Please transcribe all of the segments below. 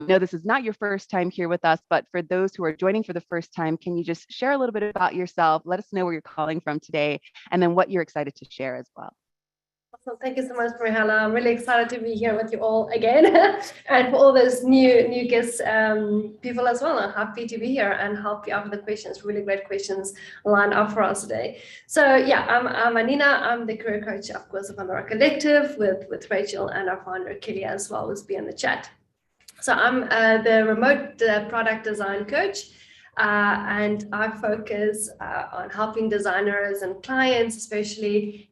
I know this is not your first time here with us, but for those who are joining for the first time, can you just share a little bit about yourself? Let us know where you're calling from today, and then what you're excited to share as well. Awesome. Thank you so much, Marihala. I'm really excited to be here with you all again, and for all those new guests, people as well. I'm happy to be here and help you out with the questions. Really great questions lined up for us today. So yeah, I'm Anina. I'm the career coach, of course, of Pandora Collective with Rachel and our founder Kelly as well, who's be in the chat. So I'm the remote product design coach. And I focus on helping designers and clients, especially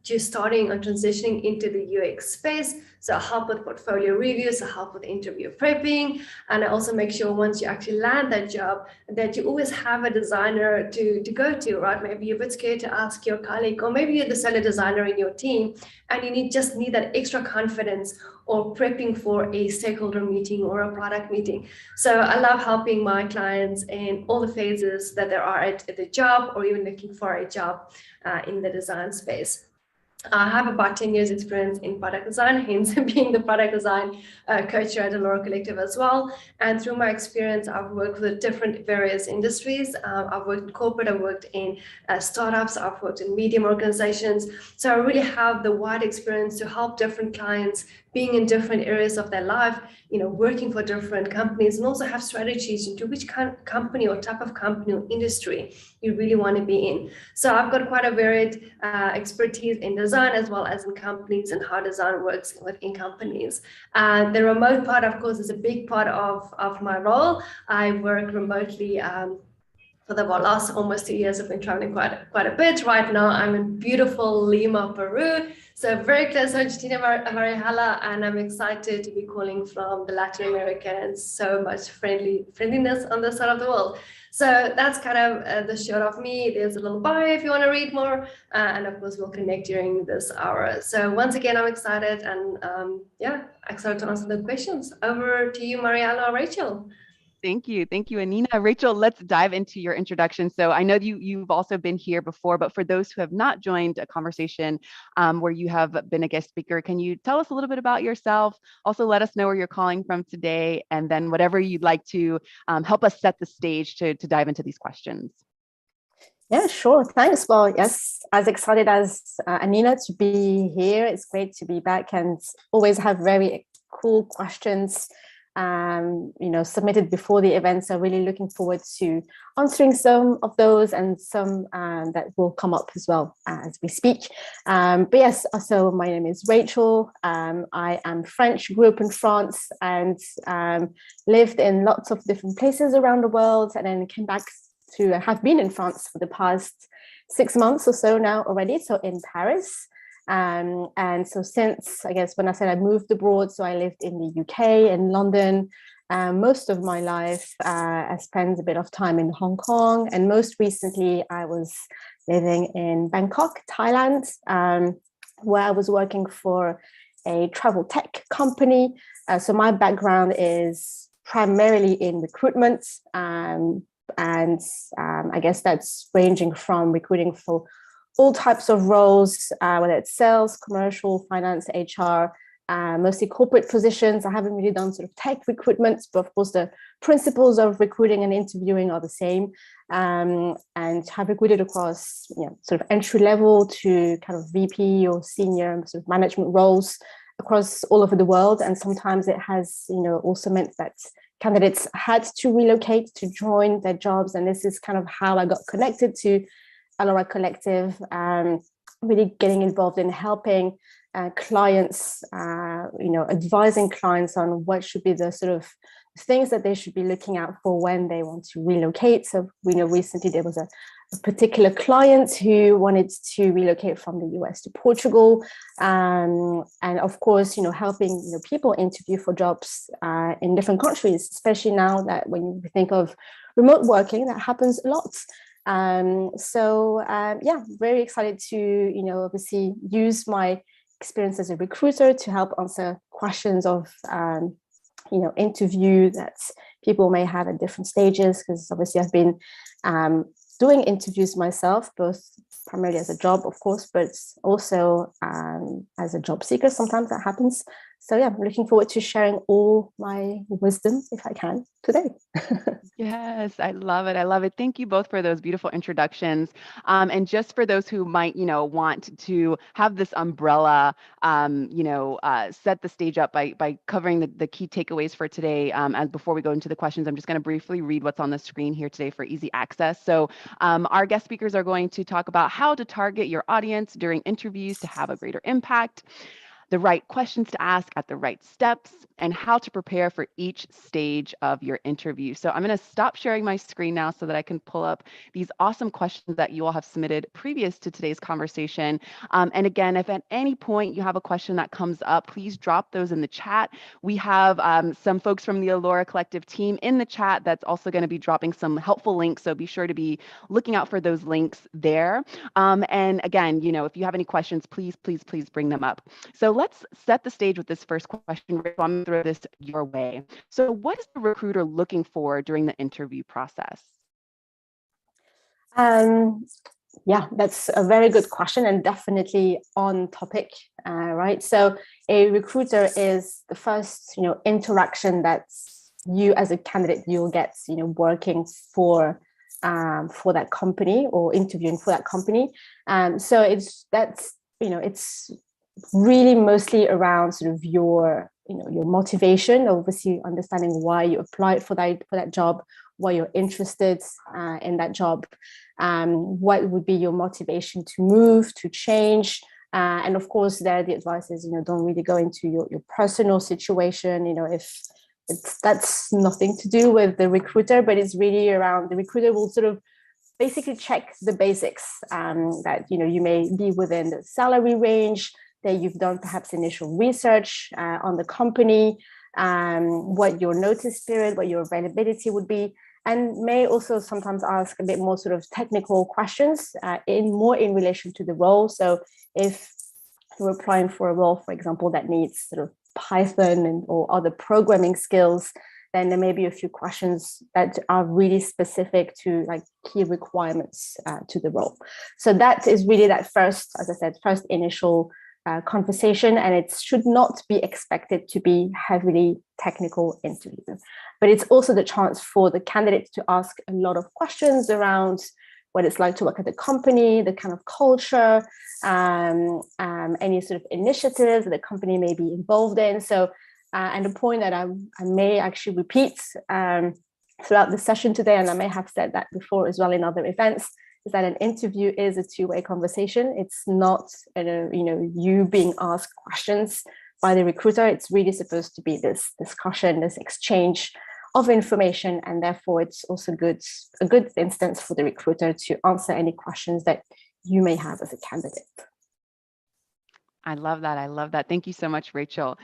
just starting and transitioning into the UX space. So I help with portfolio reviews, I help with interview prepping, and I also make sure once you actually land that job that you always have a designer to go to, right? Maybe you're a bit scared to ask your colleague, or maybe you're the solo designer in your team and you just need that extra confidence or prepping for a stakeholder meeting or a product meeting. So I love helping my clients in all the phases that there are at the job or even looking for a job in the design space. I have about 10 years experience in product design, hence being the product design coach at Pandora Collective as well. And through my experience, I've worked with different various industries. I've worked in corporate, I've worked in startups, I've worked in medium organizations. So I really have the wide experience to help different clients being in different areas of their life, working for different companies, and also have strategies into which company or type of company or industry you really want to be in. So I've got quite a varied expertise in design as well as in companies and how design works within companies. The remote part, of course, is a big part of my role. I work remotely for the last almost 2 years. I've been traveling quite a bit. Right now, I'm in beautiful Lima, Peru. So very close to Argentina, Marihala, and I'm excited to be calling from the Latin America and so much friendliness on this side of the world. So that's kind of the short of me. There's a little bio if you want to read more, and of course we'll connect during this hour. So once again, I'm excited and excited to answer the questions. Over to you, Marihala or Rachel. Thank you, Anina. Rachel, let's dive into your introduction. So I know you've also been here before, but for those who have not joined a conversation where you have been a guest speaker, can you tell us a little bit about yourself? Also, let us know where you're calling from today, and then whatever you'd like to help us set the stage to dive into these questions. Yeah, sure. Thanks. Well, yes, as excited as Anina to be here. It's great to be back and always have very cool questions submitted before the event. So really looking forward to answering some of those and some that will come up as well as we speak. But yes, so my name is Rachel. I am French, grew up in France and lived in lots of different places around the world, and then came back to have been in France for the past 6 months or so now already, so in Paris. And so since, I guess, when I said I moved abroad, so I lived in the UK, in London, most of my life. I spent a bit of time in Hong Kong, and most recently I was living in Bangkok, Thailand, where I was working for a travel tech company. So my background is primarily in recruitment, and I guess that's ranging from recruiting for all types of roles, whether it's sales, commercial, finance, HR, mostly corporate positions. I haven't really done sort of tech recruitment, but of course the principles of recruiting and interviewing are the same, and have recruited across sort of entry level to kind of VP or senior sort of management roles across all over the world. And sometimes it has also meant that candidates had to relocate to join their jobs, and this is kind of how I got connected to Pandora Collective, really getting involved in helping clients, advising clients on what should be the sort of things that they should be looking out for when they want to relocate. So we know recently there was a particular client who wanted to relocate from the US to Portugal, and of course, helping people interview for jobs in different countries, especially now that when you think of remote working, that happens a lot. Very excited to obviously use my experience as a recruiter to help answer questions of interview that people may have at different stages, because obviously I've been doing interviews myself, both primarily as a job, of course, but also as a job seeker. Sometimes that happens. so yeah, I'm looking forward to sharing all my wisdom, if I can, today. Yes, I love it. I love it. Thank you both for those beautiful introductions. And just for those who might, want to have this umbrella, set the stage up by covering the key takeaways for today. As before we go into the questions, I'm just going to briefly read what's on the screen here today for easy access. So our guest speakers are going to talk about how to target your audience during interviews to have a greater impact, the right questions to ask at the right steps, and how to prepare for each stage of your interview. So I'm going to stop sharing my screen now so that I can pull up these awesome questions that you all have submitted previous to today's conversation. And again, if at any point you have a question that comes up, please drop those in the chat. We have some folks from the Allura Collective team in the chat that's also going to be dropping some helpful links. So be sure to be looking out for those links there. And again, if you have any questions, please bring them up. So let's set the stage with this first question. Rachel, I'm going to throw this your way. So what is the recruiter looking for during the interview process? Yeah, that's a very good question and definitely on topic, right? So a recruiter is the first, interaction that you as a candidate, you'll get, working for that company or interviewing for that company. So it's really mostly around sort of your motivation, obviously understanding why you applied for that job, why you're interested in that job, what would be your motivation to move, to change, and of course there the advice is don't really go into your personal situation, if that's nothing to do with the recruiter, but it's really around the recruiter will sort of basically check the basics, that you may be within the salary range, that you've done perhaps initial research on the company, what your notice period, what your availability would be, and may also sometimes ask a bit more sort of technical questions in relation to the role. So if you're applying for a role, for example, that needs sort of Python or other programming skills, then there may be a few questions that are really specific to like key requirements to the role. So that is really that first, as I said, first initial conversation, and it should not be expected to be heavily technical interview. But it's also the chance for the candidate to ask a lot of questions around what it's like to work at the company, the kind of culture, any sort of initiatives that the company may be involved in. So, and the point that I may actually repeat throughout the session today, and I may have said that before as well in other events, is that an interview is a two-way conversation. It's not, you being asked questions by the recruiter. It's really supposed to be this discussion, this exchange of information, and therefore it's also a good instance for the recruiter to answer any questions that you may have as a candidate. I love that. I love that. Thank you so much, Rachel.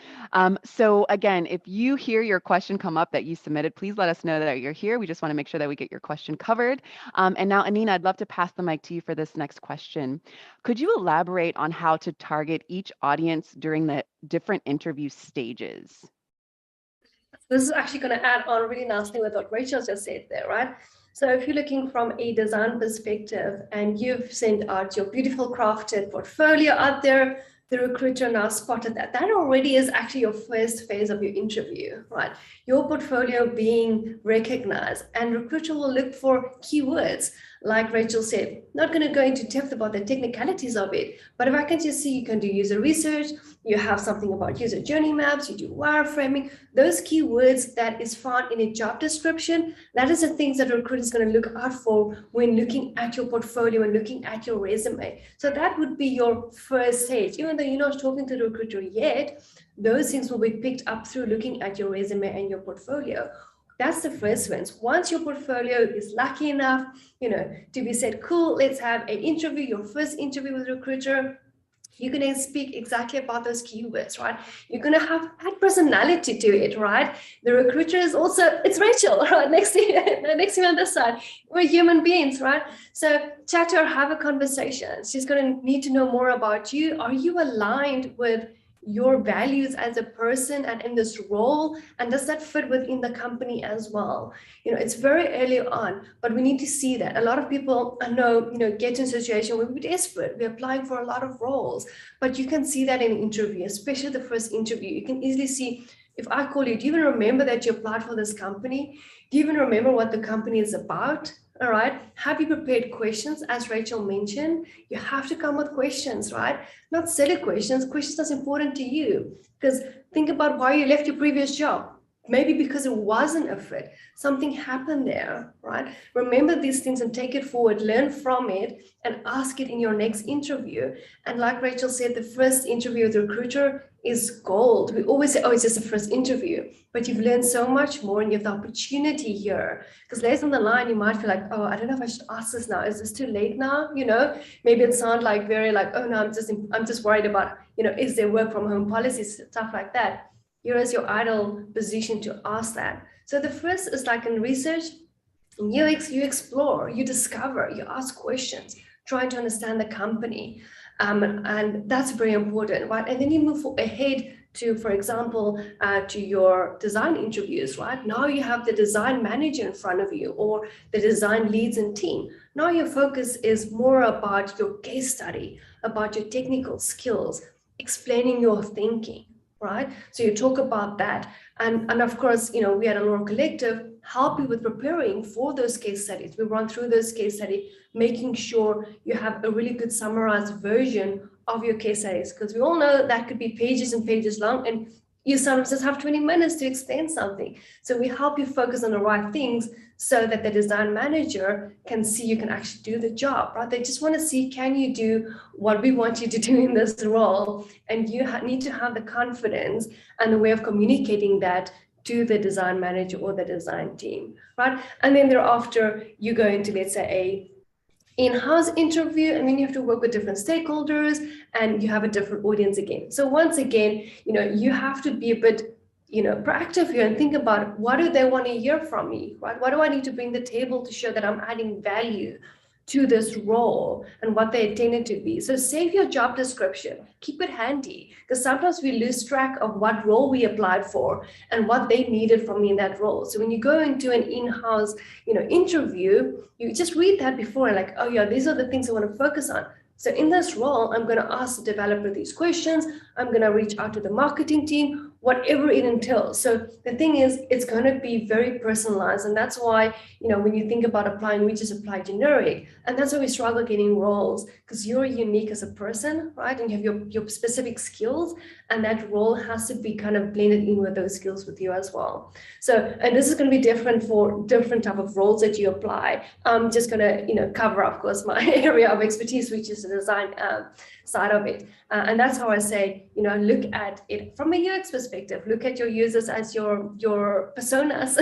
So again, if you hear your question come up that you submitted, please let us know that you're here. We just want to make sure that we get your question covered. And now, Anina, I'd love to pass the mic to you for this next question. Could you elaborate on how to target each audience during the different interview stages? This is actually going to add on really nicely with what Rachel just said there, right? So if you're looking from a design perspective and you've sent out your beautiful crafted portfolio out there, the recruiter now spotted that already is actually your first phase of your interview, right? Your portfolio being recognized, and recruiter will look for keywords. Like Rachel said, not going to go into depth about the technicalities of it, but if I can just see you can do user research, you have something about user journey maps, you do wireframing, those keywords that is found in a job description, that is the things that a recruiter is going to look out for when looking at your portfolio and looking at your resume. So that would be your first stage. Even though you're not talking to the recruiter yet, those things will be picked up through looking at your resume and your portfolio. That's the first one. Once your portfolio is lucky enough, to be said, cool, let's have an interview, your first interview with a recruiter, you're going to speak exactly about those keywords, right? You're going to have that personality to it, right? The recruiter is also, it's Rachel, right? Next to you on this side. We're human beings, right? So chat to her, have a conversation. She's going to need to know more about you. Are you aligned with your values as a person and in this role, and does that fit within the company as well? It's very early on, but we need to see that. A lot of people I know, get in a situation where we're desperate, we're applying for a lot of roles, but you can see that in an interview, especially the first interview. You can easily see, if I call you, do you even remember that you applied for this company? Do you even remember what the company is about? All right. Have you prepared questions? As Rachel mentioned, you have to come with questions, right? Not silly questions that's important to you. Because think about why you left your previous job. Maybe because it wasn't a fit. Something happened there, right? Remember these things and take it forward, learn from it, and ask it in your next interview. And like Rachel said, the first interview with the recruiter is gold. We always say, oh, it's just the first interview, but you've learned so much more and you have the opportunity here. Because later on the line, you might feel like, oh, I don't know if I should ask this now. Is this too late now? Maybe it sounds like very like, oh no, I'm just worried about, is there work from home policies, stuff like that. Here is your ideal position to ask that. So the first is like in research, in UX, you explore, you discover, you ask questions, trying to understand the company. And that's very important, right? And then you move ahead to, for example, to your design interviews, right? Now you have the design manager in front of you or the design leads and team. Now your focus is more about your case study, about your technical skills, explaining your thinking, right? So you talk about that. And of course, we at Allure Collective help you with preparing for those case studies. We run through those case studies, making sure you have a really good summarized version of your case studies, because we all know that could be pages and pages long, and you sometimes just have 20 minutes to explain something. So we help you focus on the right things so that the design manager can see you can actually do the job, right? They just want to see, can you do what we want you to do in this role? And you need to have the confidence and the way of communicating that to the design manager or the design team, right? And then thereafter, you go into, let's say, a in-house interview, and then you have to work with different stakeholders and you have a different audience again. So once again, you have to be a bit, proactive here and think about, what do they want to hear from me, right? What do I need to bring to the table to show that I'm adding value to this role and what they intended to be? So save your job description, keep it handy, because sometimes we lose track of what role we applied for and what they needed from me in that role. So when you go into an in-house, interview, you just read that before and like, oh yeah, these are the things I want to focus on. So in this role, I'm going to ask the developer these questions. I'm going to reach out to the marketing team, whatever it entails. So the thing is, it's going to be very personalized. And that's why, when you think about applying, we just apply generic. And that's why we struggle getting roles, because you're unique as a person, right? And you have your specific skills, and that role has to be kind of blended in with those skills with you as well. So, and this is going to be different for different type of roles that you apply. I'm just going to, cover, of course, my area of expertise, which is the design side of it. And that's how I say, look at it from a UX perspective. Look at your users as your personas,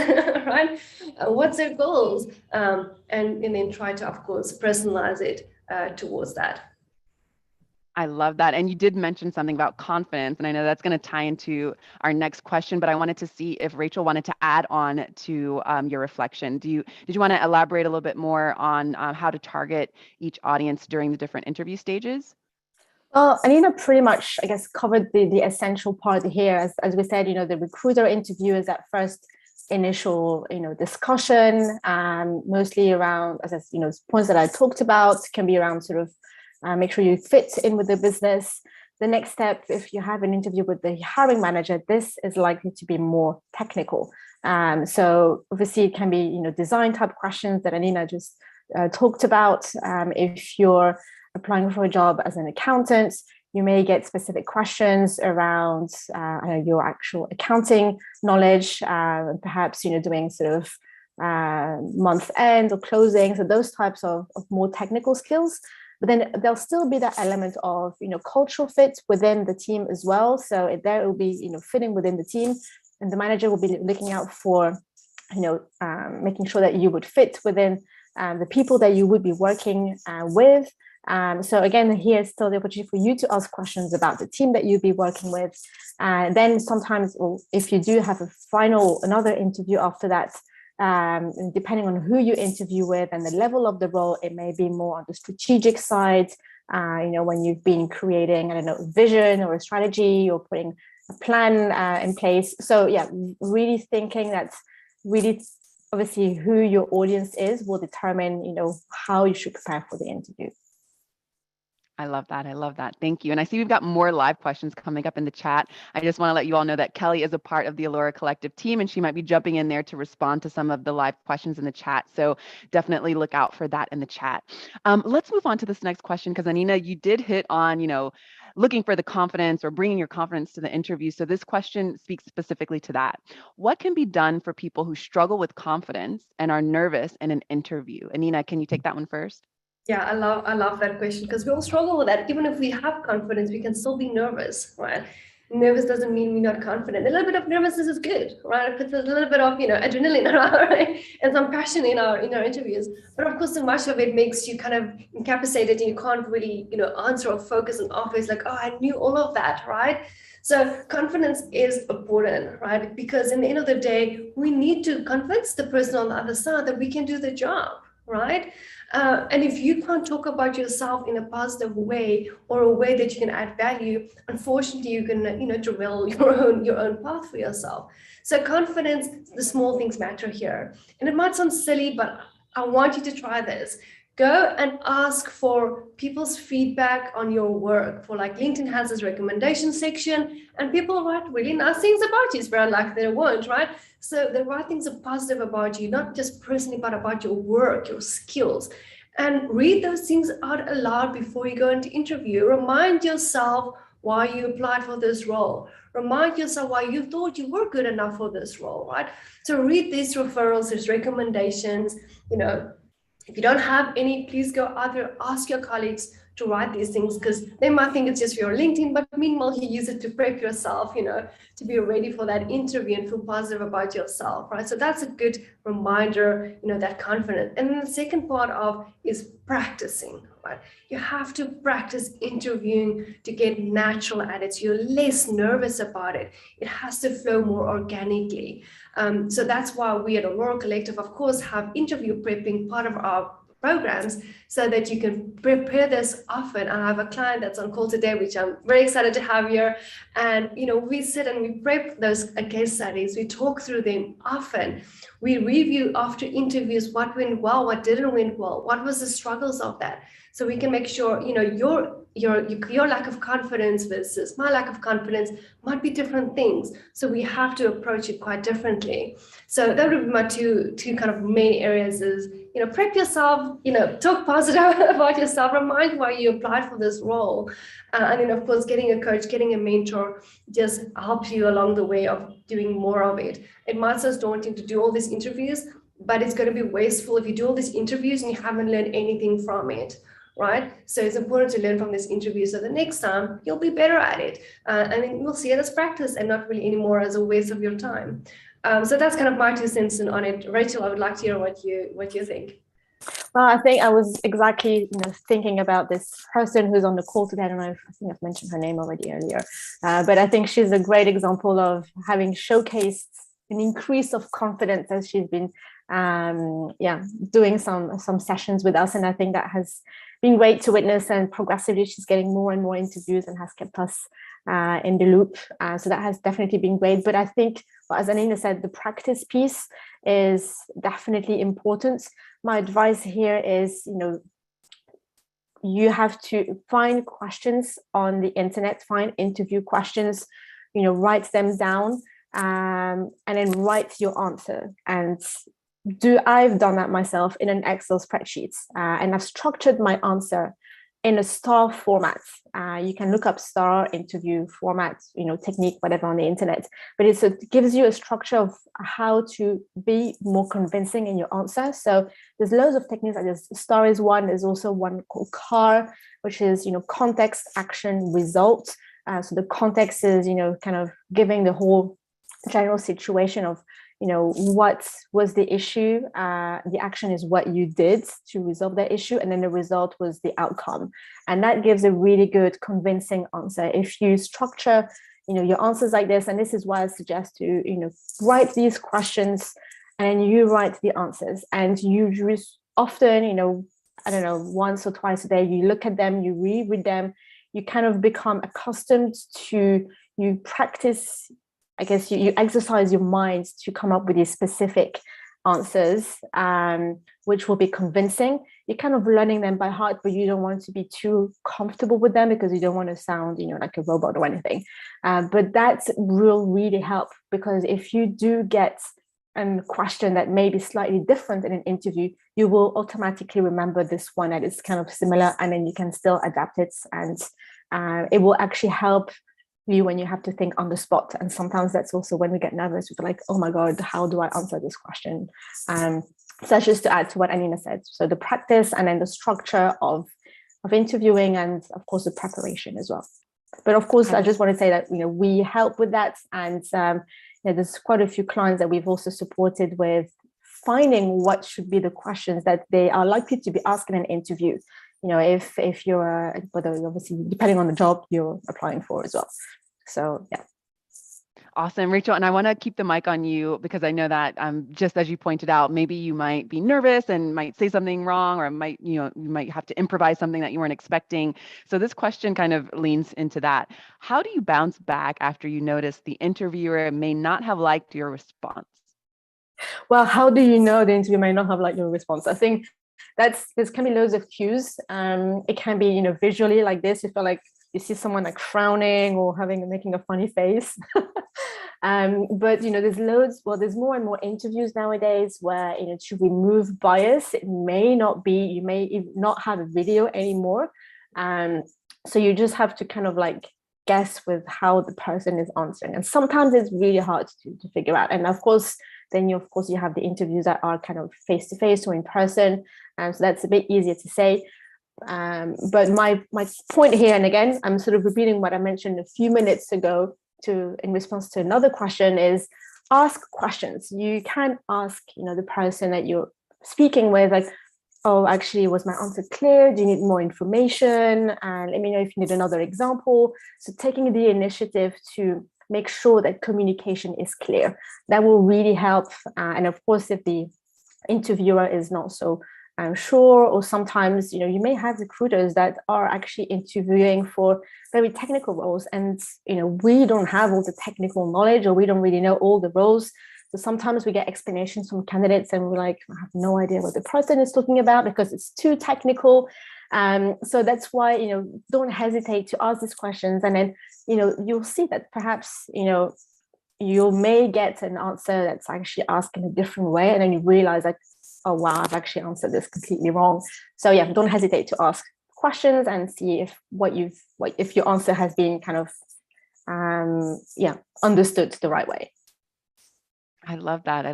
right? What's their goals? And then try to, of course, personalize it towards that. I love that. And you did mention something about confidence, and I know that's going to tie into our next question, but I wanted to see if Rachel wanted to add on to your reflection. Did you want to elaborate a little bit more on how to target each audience during the different interview stages? Well, Anina pretty much, I guess, covered the essential part here. As we said, the recruiter interview is that first initial, discussion, mostly around, as points that I talked about, can be around sort of make sure you fit in with the business. The next step, if you have an interview with the hiring manager, this is likely to be more technical. So obviously it can be, design type questions that Anina just talked about. If you're applying for a job as an accountant, you may get specific questions around your actual accounting knowledge, perhaps, doing sort of month end or closing. So those types of more technical skills. But then there'll still be that element of, cultural fit within the team as well. So there will be, fitting within the team, and the manager will be looking out for, making sure that you would fit within the people that you would be working with. So again, here's still the opportunity for you to ask questions about the team that you'll be working with. Then sometimes, if you do have another interview after that, depending on who you interview with and the level of the role, it may be more on the strategic side, when you've been creating, I don't know, vision or a strategy or putting a plan in place. So yeah, really thinking that really obviously who your audience is will determine, how you should prepare for the interview. I love that. I love that. Thank you. And I see we've got more live questions coming up in the chat. I just want to let you all know that Kelly is a part of the Allura Collective team, and she might be jumping in there to respond to some of the live questions in the chat. So definitely look out for that in the chat. Let's move on to this next question, because Anina, you did hit on, looking for the confidence or bringing your confidence to the interview. So this question speaks specifically to that. What can be done for people who struggle with confidence and are nervous in an interview? Anina, can you take that one first? Yeah, I love that question, because we all struggle with that. Even if we have confidence, we can still be nervous, right? Nervous doesn't mean we're not confident. A little bit of nervousness is good, right? It puts a little bit of adrenaline right? And some passion in our interviews. But of course, so much of it makes you kind of incapacitated, and you can't really answer or focus and offer. Like, oh, I knew all of that, right? So confidence is important, right? Because in the end of the day, we need to convince the person on the other side that we can do the job, right? And if you can't talk about yourself in a positive way, or a way that you can add value, unfortunately, you're gonna, derail your own path for yourself. So confidence, the small things matter here. And it might sound silly, but I want you to try this. Go and ask for people's feedback on your work. For like LinkedIn has this recommendation section, and people write really nice things about you. It's very unlikely they won't, right? So the right things are positive about you, not just personally, but about your work, your skills. And read those things out aloud before you go into interview. Remind yourself why you applied for this role. Remind yourself why you thought you were good enough for this role, right? So read these referrals, these recommendations. If you don't have any, please go either ask your colleagues to write these things, because they might think it's just for your LinkedIn, but meanwhile you use it to prep yourself, to be ready for that interview and feel positive about yourself, right? So that's a good reminder, that confidence. And then the second part of is practicing, right? You have to practice interviewing to get natural at it. So you're less nervous about it. It has to flow more organically. So that's why we at Allura Collective, of course, have interview prepping part of our programs, so that you can prepare this often. I have a client that's on call today, which I'm very excited to have here. And, we sit and we prep those case studies. We talk through them often. We review after interviews what went well, what didn't went well, what was the struggles of that. So we can make sure, your lack of confidence versus my lack of confidence might be different things. So we have to approach it quite differently. So that would be my two kind of main areas is, prep yourself, talk positive about yourself, remind why you applied for this role. And then of course, getting a coach, getting a mentor just helps you along the way of doing more of it. It might sound daunting to do all these interviews, but it's going to be wasteful if you do all these interviews and you haven't learned anything from it. Right? So it's important to learn from this interview, so the next time you'll be better at it. And then you'll see it as practice and not really anymore as a waste of your time. So that's kind of my 2 cents on it. Rachel, I would like to hear what you think. Well, I think I was exactly thinking about this person who's on the call today. I don't know if I think I've mentioned her name already earlier, but I think she's a great example of having showcased an increase of confidence as she's been doing some sessions with us, and I think that has been great to witness, and progressively she's getting more and more interviews and has kept us in the loop. So that has definitely been great. But I think, as Anina said, the practice piece is definitely important. My advice here is, you have to find questions on the internet, find interview questions, write them down, and then write your answer. And I've done that myself in an Excel spreadsheet, and I've structured my answer in a STAR format. You can look up STAR interview format, technique, whatever on the internet, but it gives you a structure of how to be more convincing in your answer. So there's loads of techniques like this. STAR is one. There's also one called CAR, which is, context, action, result. So the context is, kind of giving the whole general situation of, what was the issue. The action is what you did to resolve that issue, and then the result was the outcome, and that gives a really good convincing answer. If you structure your answers like this, and this is why I suggest to write these questions and you write the answers, and you use often I don't know, once or twice a day, you look at them, you reread them, you kind of become accustomed to, you practice, I guess you exercise your mind to come up with these specific answers, which will be convincing. You're kind of learning them by heart, but you don't want to be too comfortable with them because you don't want to sound, like a robot or anything. But that will really help, because if you do get a question that may be slightly different in an interview, you will automatically remember this one that is kind of similar, and then you can still adapt it, and it will actually help you when you have to think on the spot. And sometimes that's also when we get nervous. We're like, oh my God, how do I answer this question? So that's just to add to what Anina said. So the practice, and then the structure of interviewing, and of course the preparation as well. But of course, I just want to say that, we help with that. And there's quite a few clients that we've also supported with finding what should be the questions that they are likely to be asked in an interview. If you're, whether obviously depending on the job you're applying for as well. So yeah. Awesome, Rachel. And I want to keep the mic on you, because I know that just as you pointed out, maybe you might be nervous and might say something wrong, or you might have to improvise something that you weren't expecting. So this question kind of leans into that. How do you bounce back after you notice the interviewer may not have liked your response? Well, how do you know the interviewer may not have liked your response? I think there's can be loads of cues. It can be, visually, like this. You feel like you see someone like frowning or making a funny face. But there's loads. Well, there's more and more interviews nowadays where to remove bias, it may not be. You may not have a video anymore, so you just have to kind of like guess with how the person is answering. And sometimes it's really hard to figure out. And of course, then you have the interviews that are kind of face to face or in person. So that's a bit easier to say. But my point here, and again, I'm sort of repeating what I mentioned a few minutes ago in response to another question, is ask questions. You can ask, the person that you're speaking with, like, oh, actually, was my answer clear? Do you need more information? And let me know if you need another example. So taking the initiative to make sure that communication is clear, that will really help. And of course, if the interviewer is not so sure, or sometimes you may have recruiters that are actually interviewing for very technical roles, and we don't have all the technical knowledge, or we don't really know all the roles. So sometimes we get explanations from candidates and we're like, I have no idea what the person is talking about because it's too technical. So that's why don't hesitate to ask these questions, and then you'll see that perhaps you may get an answer that's actually asked in a different way, and then you realize like, oh wow, I've actually answered this completely wrong. So yeah, don't hesitate to ask questions and see if if your answer has been kind of understood the right way. I love that.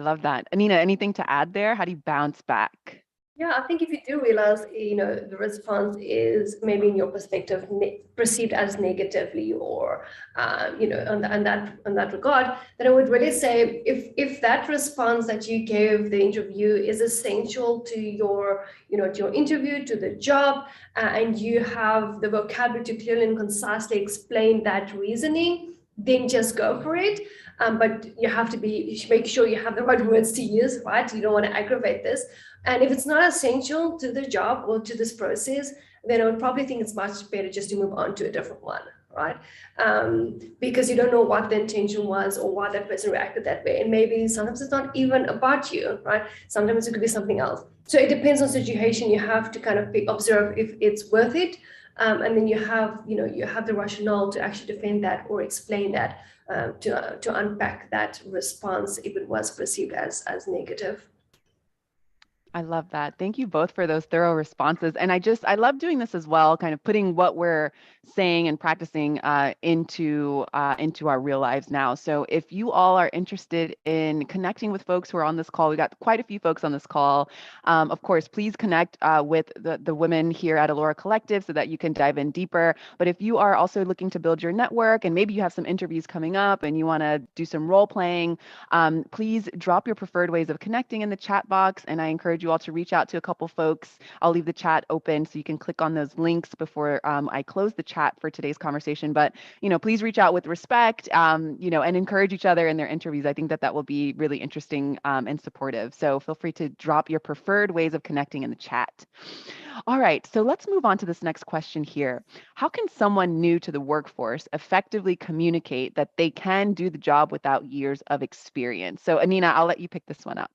Anina, anything to add there? How do you bounce back? Yeah, I think if you do realize, the response is maybe in your perspective perceived as negatively, or, on that regard, then I would really say if that response that you gave the interview is essential to your, to your interview, to the job, and you have the vocabulary to clearly and concisely explain that reasoning, then just go for it. But you have to make sure you have the right words to use, right? You don't want to aggravate this. And if it's not essential to the job or to this process, then I would probably think it's much better just to move on to a different one, right? Because you don't know what the intention was or why that person reacted that way. And maybe sometimes it's not even about you, right? Sometimes it could be something else. So it depends on situation. You have to kind of observe if it's worth it. And then you have the rationale to actually defend that or explain that, to unpack that response if it was perceived as negative. I love that. Thank you both for those thorough responses. And I love doing this as well, kind of putting what we're saying and practicing into our real lives now. So if you all are interested in connecting with folks who are on this call, we got quite a few folks on this call. Of course, please connect with the women here at Allura Collective so that you can dive in deeper. But if you are also looking to build your network, and maybe you have some interviews coming up and you want to do some role playing, please drop your preferred ways of connecting in the chat box. And I encourage you all to reach out to a couple folks. I'll leave the chat open so you can click on those links before I close the chat for today's conversation. But, please reach out with respect, and encourage each other in their interviews. I think that will be really interesting and supportive. So feel free to drop your preferred ways of connecting in the chat. All right, so let's move on to this next question here. How can someone new to the workforce effectively communicate that they can do the job without years of experience? So Anina, I'll let you pick this one up.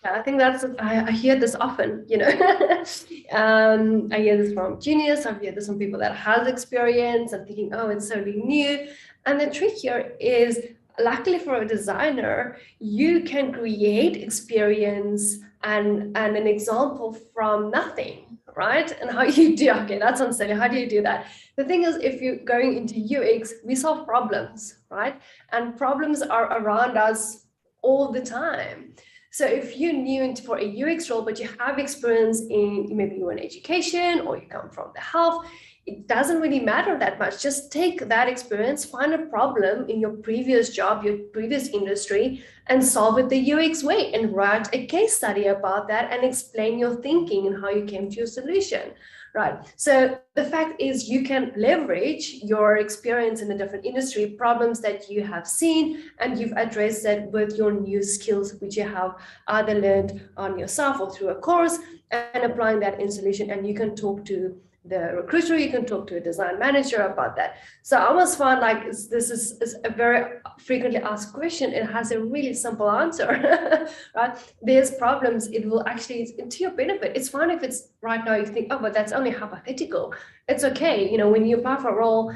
I think I hear this often, I hear this from juniors, I hear this from people that has experience and thinking, oh, it's so new. And the trick here is, luckily for a designer, you can create experience and an example from nothing, right? And how you do, okay, that sounds silly. How do you do that? The thing is, if you're going into UX, we solve problems, right? And problems are around us all the time. So if you're new for a UX role, but you have experience in, maybe you're in education or you come from the health, it doesn't really matter that much. Just take that experience, find a problem in your previous job, your previous industry, and solve it the UX way, and write a case study about that and explain your thinking and how you came to your solution, right? So the fact is, you can leverage your experience in a different industry, problems that you have seen, and you've addressed that with your new skills, which you have either learned on yourself or through a course, and applying that in solution. And you can talk to the recruiter, you can talk to a design manager about that. So I almost find like this is a very frequently asked question. It has a really simple answer, right? There's problems, it will actually, it's to your benefit. It's fine if it's right now you think, oh, but that's only hypothetical. It's okay. When you apply for a role,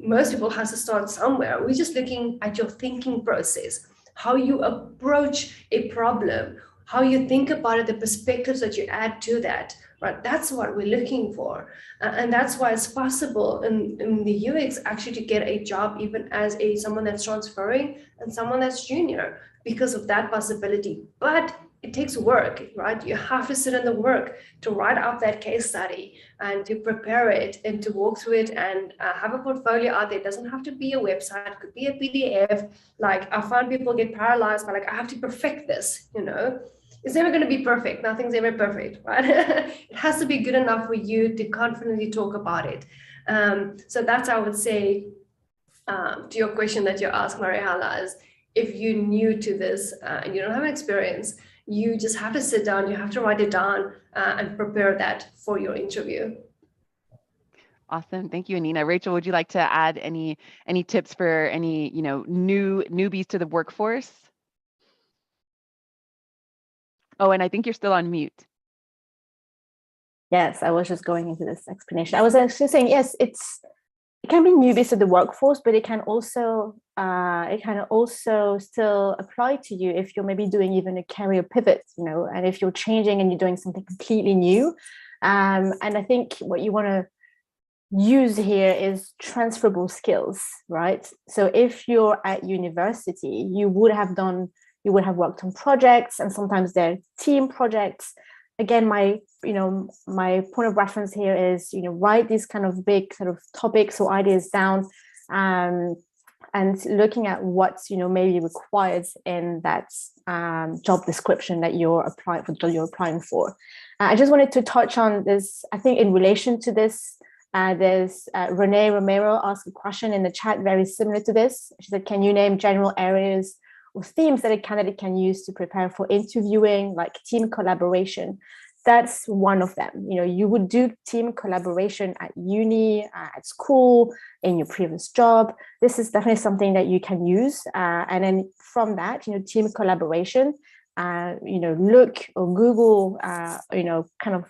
most people have to start somewhere. We're just looking at your thinking process, how you approach a problem, how you think about it, the perspectives that you add to that. Right, that's what we're looking for, and that's why it's possible in the UX actually to get a job even as someone that's transferring and someone that's junior, because of that possibility. But it takes work, right? You have to sit in the work to write out that case study and to prepare it and to walk through it and have a portfolio out there. It doesn't have to be a website, it could be a PDF. Like, I find people get paralyzed by I have to perfect this, It's never going to be perfect. Nothing's ever perfect, right? It has to be good enough for you to confidently talk about it. So that's, I would say, to your question that you asked, Marihala, is if you're new to this and you don't have experience, you just have to sit down, you have to write it down and prepare that for your interview. Awesome. Thank you, Anina. Rachel, would you like to add any tips for any, newbies to the workforce? Oh, and I think you're still on mute. Yes, I was just going into this explanation. I was actually saying, yes, it can be newbies to the workforce, but it can also still apply to you if you're maybe doing even a career pivot, and if you're changing and you're doing something completely new. And I think what you want to use here is transferable skills, right? So if you're at university, you would have worked on projects, and sometimes they're team projects. Again, my point of reference here is, write these kind of big sort of topics or ideas down, and looking at what's, maybe required in that job description that you're applying for. I just wanted to touch on this. I think in relation to this, there's Renee Romero asked a question in the chat very similar to this. She said, can you name general areas or themes that a candidate can use to prepare for interviewing, like team collaboration? That's one of them. You would do team collaboration at uni, at school, in your previous job. This is definitely something that you can use. And then from that, team collaboration, look or Google, kind of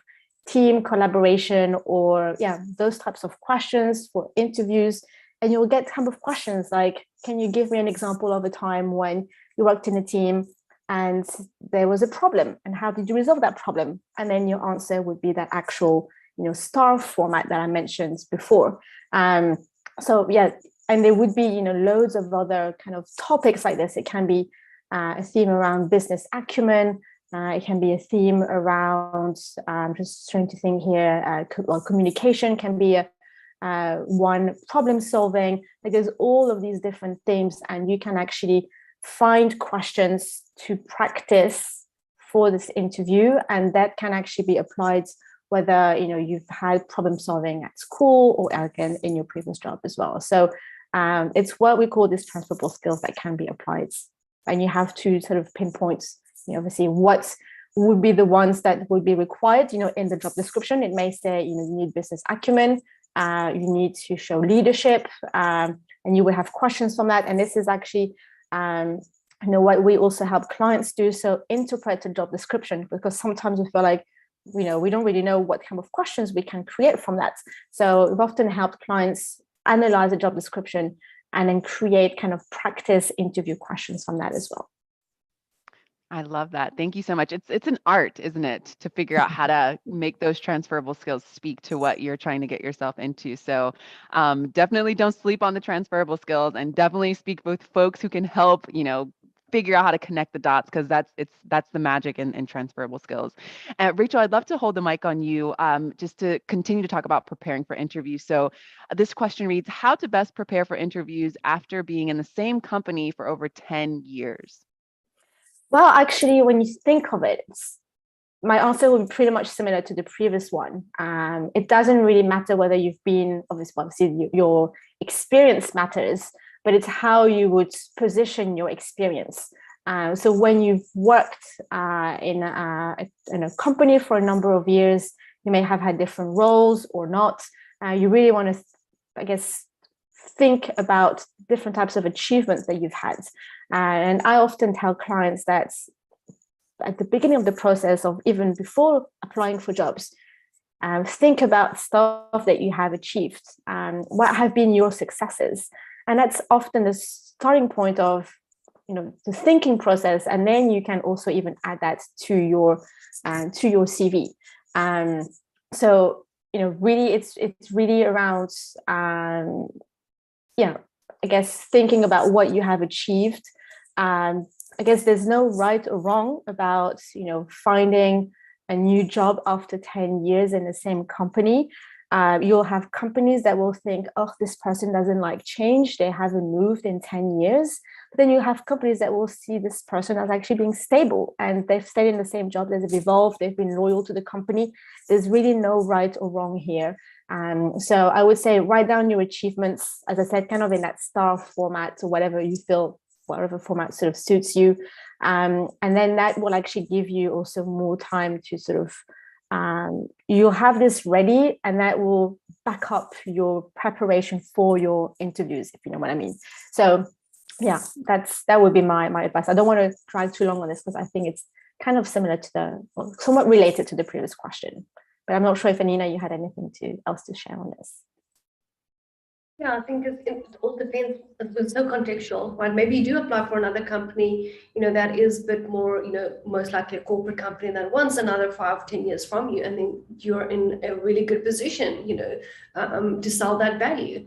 team collaboration or those types of questions for interviews. And you'll get kind of questions like, can you give me an example of a time when you worked in a team and there was a problem, and how did you resolve that problem? And then your answer would be that actual, star format that I mentioned before. And there would be, loads of other kind of topics like this. It can be a theme around business acumen. It can be a theme around, just trying to think here, communication can be one, problem solving. Like, there's all of these different themes, and you can actually find questions to practice for this interview, and that can actually be applied whether you've had problem solving at school or again in your previous job as well. So it's what we call these transferable skills that can be applied, and you have to sort of pinpoint obviously what would be the ones that would be required in the job description. It may say you need business acumen, you need to show leadership, and you will have questions from that. And this is actually what we also help clients do, so interpret the job description, because sometimes we feel like we don't really know what kind of questions we can create from that. So we've often helped clients analyze the job description and then create kind of practice interview questions from that as well. I love that. Thank you so much. It's an art, isn't it, to figure out how to make those transferable skills speak to what you're trying to get yourself into. So definitely don't sleep on the transferable skills, and definitely speak with folks who can help, figure out how to connect the dots, because that's the magic in transferable skills. Rachel, I'd love to hold the mic on you just to continue to talk about preparing for interviews. So this question reads, how to best prepare for interviews after being in the same company for over 10 years? Well, actually, when you think of it, my answer would be pretty much similar to the previous one. It doesn't really matter whether you've been, obviously your experience matters, but it's how you would position your experience. So when you've worked in a company for a number of years, you may have had different roles or not. You really want to, think about different types of achievements that you've had. And I often tell clients that at the beginning of the process, of even before applying for jobs, think about stuff that you have achieved. What have been your successes? And that's often the starting point of the thinking process, and then you can also even add that to your CV. So really, it's really around thinking about what you have achieved. I guess there's no right or wrong about finding a new job after 10 years in the same company. You'll have companies that will think, oh, this person doesn't like change, they haven't moved in 10 years. But then you have companies that will see this person as actually being stable, and they've stayed in the same job, they've evolved, they've been loyal to the company. There's really no right or wrong here. So I would say write down your achievements, as I said, kind of in that star format, or whatever you feel, whatever format sort of suits you. And then that will actually give you also more time to sort of, you'll have this ready, and that will back up your preparation for your interviews, if you know what I mean. So yeah, that would be my advice. I don't want to drag too long on this, because I think it's kind of similar to somewhat related to the previous question. But I'm not sure if Anina, you had anything else to share on this. Yeah, I think it all depends. It's so contextual, right? Maybe you do apply for another company, that is a bit more, most likely a corporate company that wants another 5, 10 years from you, and then you're in a really good position, to sell that value.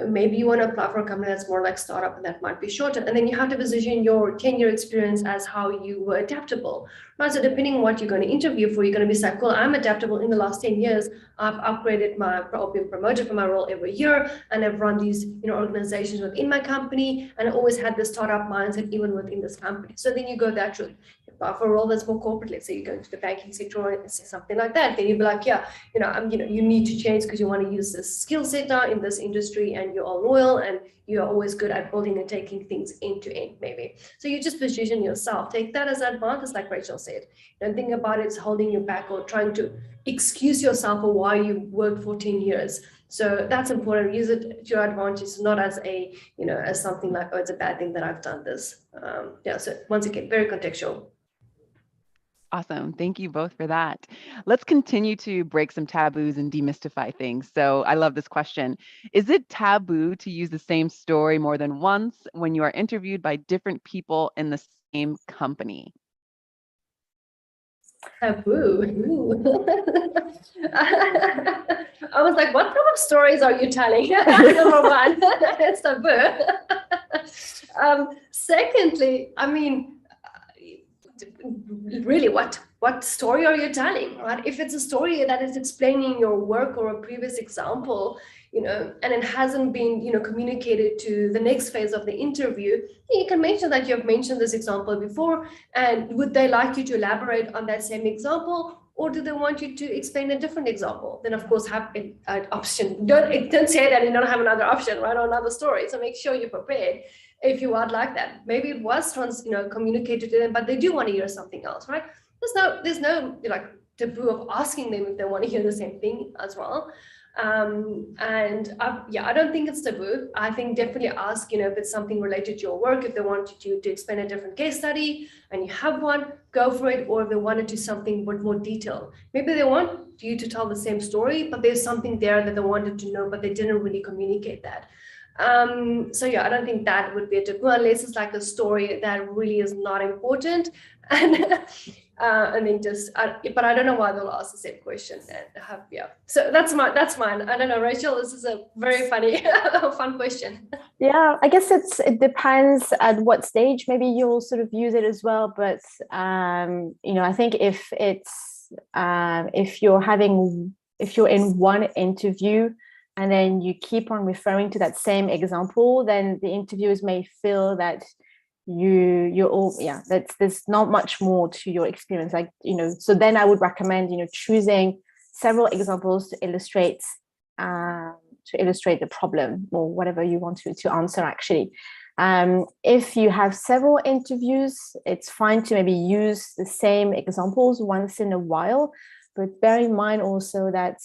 Maybe you want to apply for a company that's more like startup, and that might be shorter. And then you have to position your 10-year experience as how you were adaptable, right? So depending on what you're going to interview for, you're going to be like, well, I'm adaptable. In the last 10 years, I've upgraded or been promoted for my role every year, and I've run these organizations within my company, and I always had this startup mindset even within this company. So then you go that route. For a role that's more corporate, let's say you go into the banking sector or something like that, then you'd be like, yeah, you need to change because you want to use this skill set now in this industry, and you're all loyal, and you're always good at building and taking things end to end, maybe. So you just position yourself, take that as advantage, like Rachel said. Don't think about it as holding you back or trying to excuse yourself for why you worked for 10 years. So that's important. Use it to your advantage, not as as something like, oh, it's a bad thing that I've done this. So once again, very contextual. Awesome. Thank you both for that. Let's continue to break some taboos and demystify things. So I love this question. Is it taboo to use the same story more than once when you are interviewed by different people in the same company? Taboo. I was like, what kind of stories are you telling? Number one, it's taboo. Secondly, I mean, really, what what story are you telling, right? If it's a story that is explaining your work or a previous example, and it hasn't been, communicated to the next phase of the interview, you can mention that you have mentioned this example before, and would they like you to elaborate on that same example, or do they want you to explain a different example? Then of course have an option. Don't say that you don't have another option, right, or another story. So make sure you're prepared if you would like that. Maybe it was communicated to them, but they do want to hear something else, right? There's no like taboo of asking them if they want to hear the same thing as well. I don't think it's taboo. I think definitely ask, if it's something related to your work, if they wanted you to explain a different case study and you have one, go for it. Or if they wanted to something with more detail, maybe they want you to tell the same story, but there's something there that they wanted to know, but they didn't really communicate that. I don't think that would be a taboo, unless it's like a story that really is not important. And then but I don't know why they'll ask the same question and so that's mine. I don't know, Rachel, this is a very funny fun question. Yeah, I guess it depends at what stage maybe you'll sort of use it as well, but I think if you're in one interview and then you keep on referring to that same example, then the interviewers may feel that there's not much more to your experience, so then I would recommend choosing several examples to illustrate the problem or whatever you want to answer. Actually, if you have several interviews, it's fine to maybe use the same examples once in a while, but bear in mind also that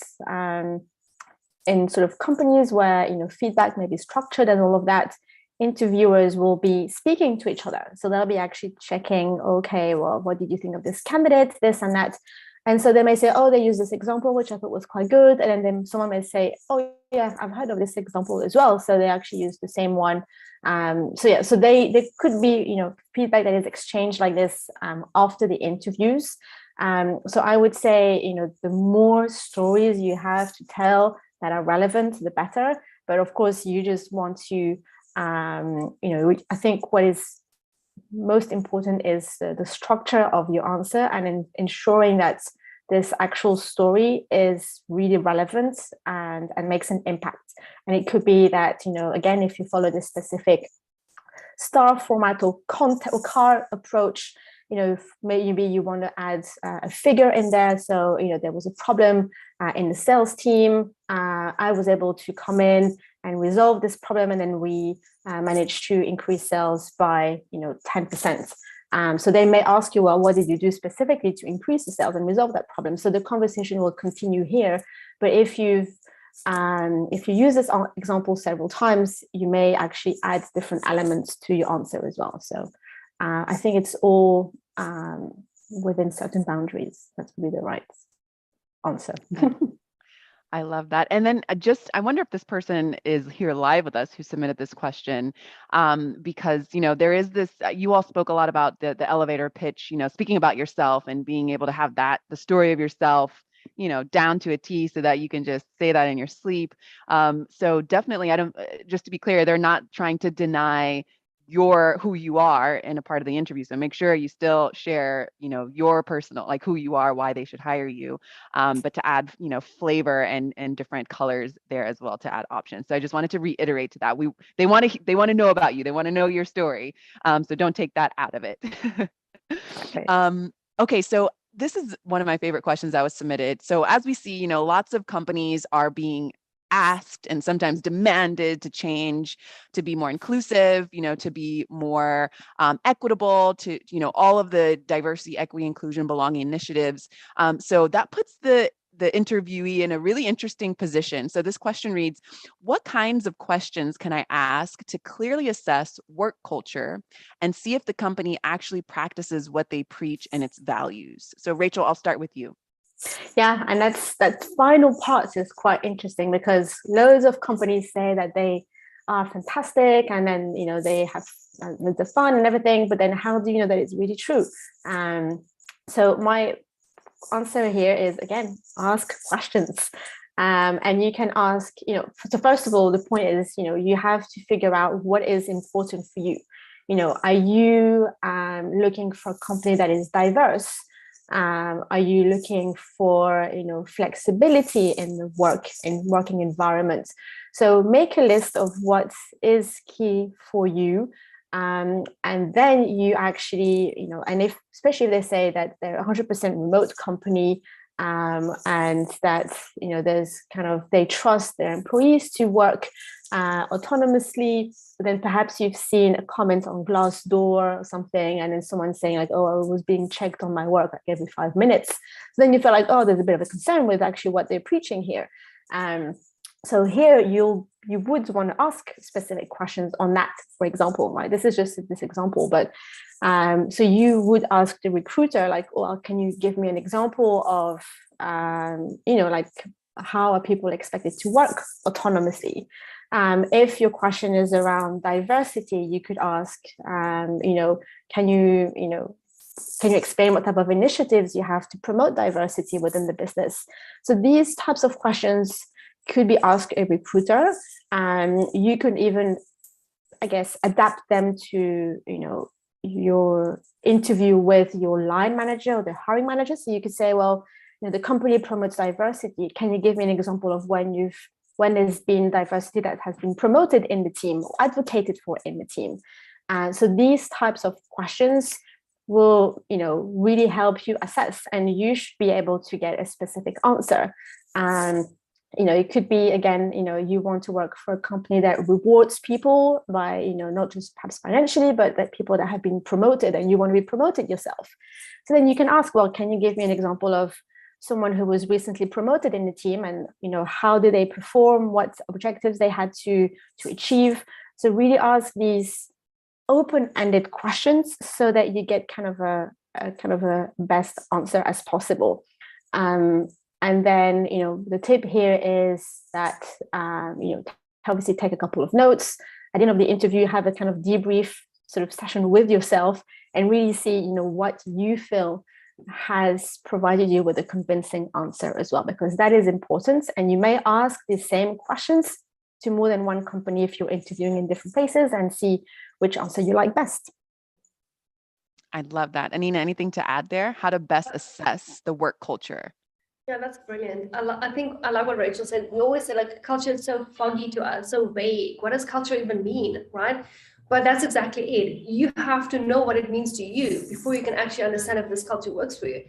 in sort of companies where feedback may be structured and all of that, interviewers will be speaking to each other. So they'll be actually checking, okay, well, what did you think of this candidate, this and that? And so they may say, oh, they use this example, which I thought was quite good. And then someone may say, oh, yeah, I've heard of this example as well. So they actually use the same one. So they could be, feedback that is exchanged like this after the interviews. So I would say, the more stories you have to tell that are relevant, the better. But of course, you just want to I think what is most important is the structure of your answer and ensuring that this actual story is really relevant and makes an impact. And it could be that, again, if you follow this specific star format or content or car approach, maybe you want to add a figure in there. So, there was a problem in the sales team. I was able to come in and resolve this problem, and then we managed to increase sales by 10%. So they may ask you, well, what did you do specifically to increase the sales and resolve that problem? So the conversation will continue here. But if you use this example several times, you may actually add different elements to your answer as well. So I think it's all within certain boundaries. That's really the right answer. I love that. And then I wonder if this person is here live with us who submitted this question, because, there is this, you all spoke a lot about the elevator pitch, speaking about yourself and being able to have the story of yourself, down to a T so that you can just say that in your sleep. So definitely, just to be clear, they're not trying to deny who you are in a part of the interview. So make sure you still share, your personal, like who you are, why they should hire you, but to add, flavor and different colors there as well to add options. So I just wanted to reiterate to that. They want to know about you. They want to know your story. So don't take that out of it. Okay. Okay. So this is one of my favorite questions that was submitted. So as we see, lots of companies are being asked and sometimes demanded to change, to be more inclusive, to be more equitable, to, all of the diversity, equity, inclusion, belonging initiatives. So that puts the interviewee in a really interesting position. So this question reads, what kinds of questions can I ask to clearly assess work culture and see if the company actually practices what they preach and its values? So Rachel, I'll start with you. Yeah, and that final part is quite interesting because loads of companies say that they are fantastic and then they have the fun and everything, but then how do you know that it's really true? So my answer here is, again, ask questions. And you can ask, so first of all, the point is, you have to figure out what is important for you. Are you looking for a company that is diverse? Are you looking for, flexibility in the working environment? So make a list of what is key for you. And then you actually, and especially if they say that they're 100% remote company, and that, there's they trust their employees to work autonomously, then perhaps you've seen a comment on Glassdoor or something, and then someone saying like, oh, I was being checked on my work like every 5 minutes. So then you feel like, oh, there's a bit of a concern with actually what they're preaching here. So here you would want to ask specific questions on that, for example, right? This is just this example, but so you would ask the recruiter like, well, can you give me an example of, like how are people expected to work autonomously? If your question is around diversity, you could ask, can you explain what type of initiatives you have to promote diversity within the business? So these types of questions could be asked a recruiter. You could even, I guess, adapt them to, your interview with your line manager or the hiring manager. So you could say, well, the company promotes diversity. Can you give me an example of when there's been diversity that has been promoted in the team or advocated for in the team? And so these types of questions will, really help you assess, and you should be able to get a specific answer. It could be, again, you want to work for a company that rewards people by, not just perhaps financially, but that people that have been promoted, and you want to be promoted yourself. So then you can ask, well, can you give me an example of someone who was recently promoted in the team, and, how did they perform? What objectives they had to achieve? So really ask these open-ended questions so that you get kind of a best answer as possible. And then, the tip here is that, obviously take a couple of notes. At the end of the interview, have a kind of debrief sort of session with yourself and really see, what you feel has provided you with a convincing answer as well, because that is important. And you may ask the same questions to more than one company if you're interviewing in different places, and see which answer you like best. I love that. Anina, anything to add there? How to best assess the work culture? Yeah, that's brilliant. I think I love what Rachel said. We always say like culture is so foggy to us, so vague. What does culture even mean, right? But that's exactly it. You have to know what it means to you before you can actually understand if this culture works for you.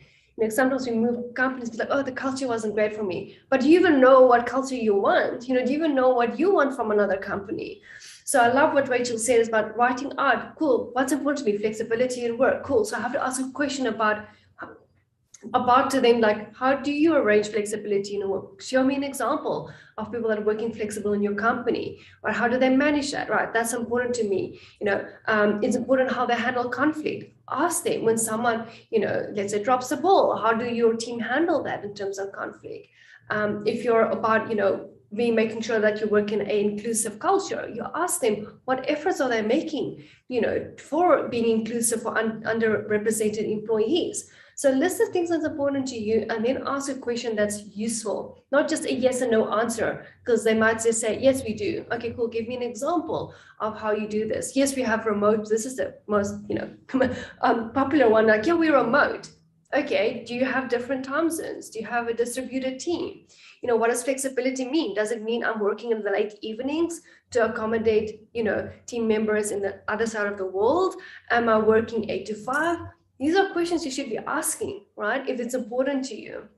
Sometimes we move companies like, oh, the culture wasn't great for me. But do you even know what culture you want? Do you even know what you want from another company? So I love what Rachel says about writing out. Cool. What's important to me? Flexibility in work. Cool. So I have to ask a question about to them, like, how do you arrange flexibility in work? Show me an example of people that are working flexible in your company, or how do they manage that, right? That's important to me. It's important how they handle conflict. Ask them when someone, let's say drops the ball, how do your team handle that in terms of conflict? If you're about, making sure that you work in an inclusive culture, you ask them what efforts are they making, for being inclusive for underrepresented employees. So list the things that's important to you, and then ask a question that's useful, not just a yes and no answer, because they might just say, yes, we do. Okay, cool. Give me an example of how you do this. Yes, we have remote. This is the most, popular one. Like, yeah, we're remote. Okay, do you have different time zones? Do you have a distributed team? What does flexibility mean? Does it mean I'm working in the late evenings to accommodate, team members in the other side of the world? Am I working 8 to 5? These are questions you should be asking, right? If it's important to you.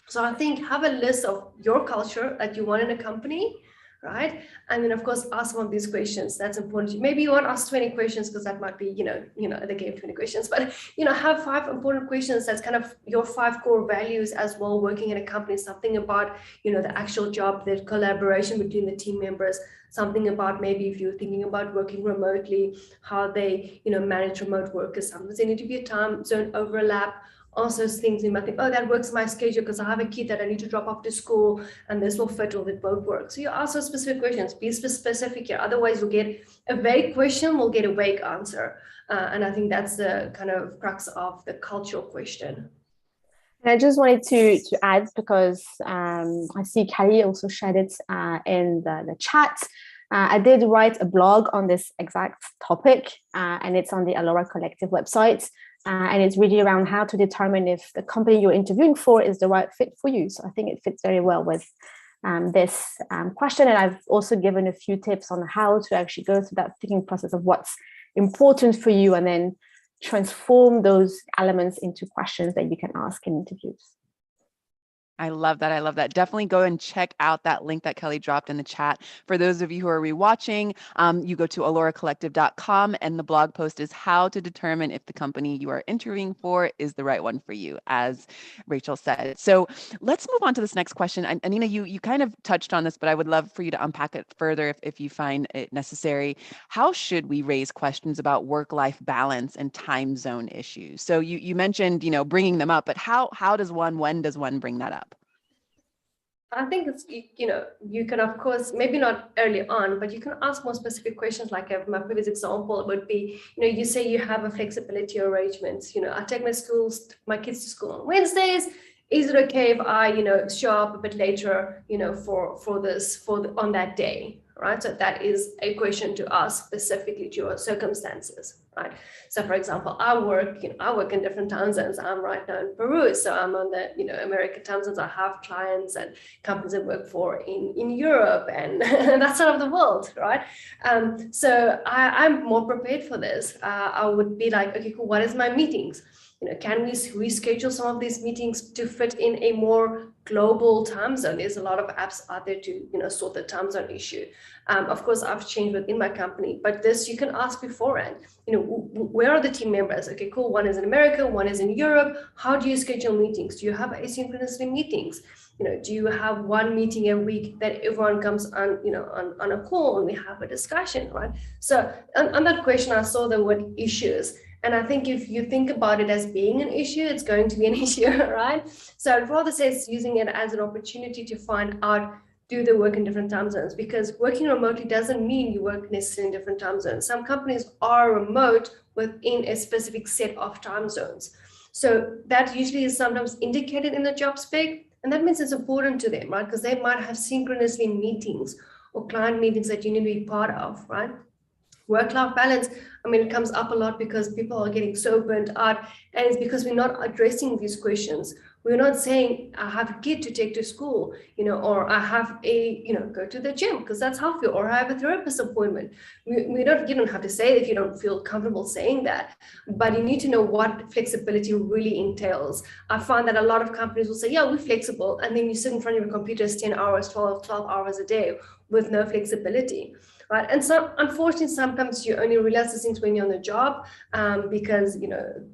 So I think have a list of your culture that you want in a company, right? And then of course, ask one of these questions. That's important. Maybe you won't ask 20 questions because that might be, the game 20 questions, but, have 5 important questions. That's kind of your 5 core values as well, working in a company, something about, the actual job, the collaboration between the team members, something about maybe if you're thinking about working remotely, how they, manage remote workers. Sometimes there need to be a time zone overlap. Also things you might think, oh, that works my schedule because I have a kid that I need to drop off to school and this will fit, or it both work. So you ask those specific questions, be specific here. Otherwise you'll get a vague question, we'll get a vague answer. And I think that's the kind of crux of the cultural question. And I just wanted to add, because I see Kelly also shared it in the chat. I did write a blog on this exact topic, and it's on the Alora Collective website. And it's really around how to determine if the company you're interviewing for is the right fit for you. So I think it fits very well with this question. And I've also given a few tips on how to actually go through that thinking process of what's important for you and then transform those elements into questions that you can ask in interviews. I love that. I love that. Definitely go and check out that link that Kelly dropped in the chat. For those of you who are rewatching, you go to aloracollective.com and the blog post is how to determine if the company you are interviewing for is the right one for you, as Rachel said. So let's move on to this next question. Anina, you kind of touched on this, but I would love for you to unpack it further if you find it necessary. How should we raise questions about work-life balance and time zone issues? So you mentioned, bringing them up, but when does one bring that up? I think it's, you can, of course, maybe not early on, but you can ask more specific questions. Like my previous example would be, you say you have a flexibility arrangements. I take my kids to school on Wednesdays. Is it okay if I, show up a bit later, on that day, right? So that is a question to ask specifically to your circumstances, right? So for example, I work in different time zones. I'm right now in Peru, so I'm on the, American time zones. I have clients and companies I work for in Europe and that side of the world, right? So I'm more prepared for this. I would be like, okay, cool, what is my meetings? Can we reschedule some of these meetings to fit in a more global time zone? There's a lot of apps out there to, sort the time zone issue. Of course, I've changed within my company, but this you can ask beforehand. Where are the team members? Okay, cool. One is in America, one is in Europe. How do you schedule meetings? Do you have asynchronously meetings? Do you have one meeting a week that everyone comes on, on a call and we have a discussion, right? So on that question, I saw the word issues. And I think if you think about it as being an issue, it's going to be an issue, right? So I'd rather say it's using it as an opportunity to find out, do they work in different time zones? Because working remotely doesn't mean you work necessarily in different time zones. Some companies are remote within a specific set of time zones. So that usually is sometimes indicated in the job spec. And that means it's important to them, right? Because they might have synchronously meetings or client meetings that you need to be part of, right? Work-life balance, it comes up a lot because people are getting so burnt out, and it's because we're not addressing these questions. We're not saying, I have a kid to take to school, or I have go to the gym because that's healthy, or I have a therapist appointment. You don't have to say it if you don't feel comfortable saying that, but you need to know what flexibility really entails. I find that a lot of companies will say, yeah, we're flexible, and then you sit in front of your computers 10 hours, 12 hours a day with no flexibility. Right. And so unfortunately, sometimes you only realize these things when you're on the job, because,